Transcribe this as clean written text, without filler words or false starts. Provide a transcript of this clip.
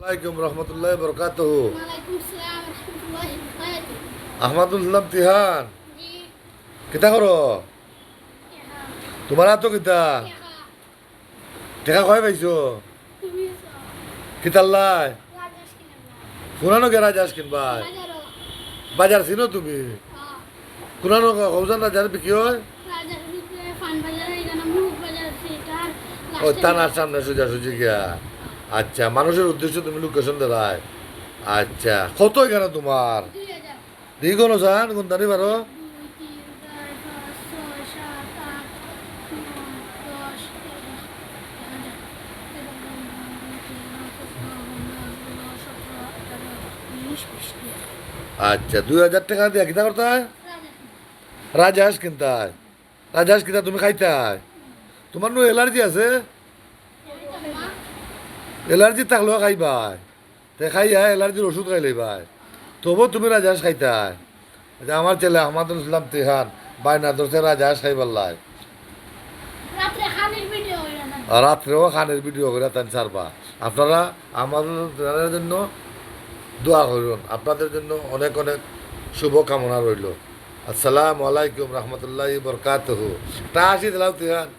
আলাইকুম রহমতুল্লাহ বরকাতুহু। ওয়ালাইকুম আসসালাম রাহমাতুল্লাহি ওয়া বারাকাতুহু। আহমাদুল ইসলাম তিহান জি, কিতা করো? টেকা, তোমার তো কিতা টেকা, টেকা কয় পাইছো? তুমি আছো? কিতাল্লাই রাজেশ কিনালা, কোনানো গেরাজ আস কিনবাই বাজারও, বাজার চিনো তুমি? কোনানো কৌজান রাজার বিক্রি হয়? রাজার ভিতরে ফান বাজার এখানে মুখ বাজার আছে এটা ও থানার সামনে সোজাসুজি গিয়া। আচ্ছা, মানুষের উদ্দেশ্যে তুমি লোকেশন দেয়। আচ্ছা, কত এখানে তোমার? 2000, দিগনো জান কোন দানি পারো? 2, 3, 4, 5, 6, 7, 8, 9, 10, 11, আচ্ছা, 2000 টাকা দিয়া কিতা করতে হয়? রাজহাঁস কিনতে হয়। রাজহাঁস কিতা তুমি খাইতে হয়? তোমার নো এলার্জি আছে? এলার্জি থাকলেও খাইবাই। তে খাইয়া এলার্জির ওষুধ খাইলে ভাই, তবু তুমি রাজহাঁস খাইতে হয়। আচ্ছা, আমার ছেলে আহমাদুল ইসলাম তিহান বাইনা ধরছে রাজহাঁস খাইবার লাই। রাত্রে খানির ভিডিও হইলো না। আর রাত্রেও খানের ভিডিও করে তান ছাড়বা। আপনারা আমাদের জন্য দোয়া করুন, আপনাদের জন্য অনেক অনেক শুভ কামনা রইল। আসসালামু আলাইকুম রহমতুল্লাহ বরকাতহু। তা আসি দিলাম তিহান।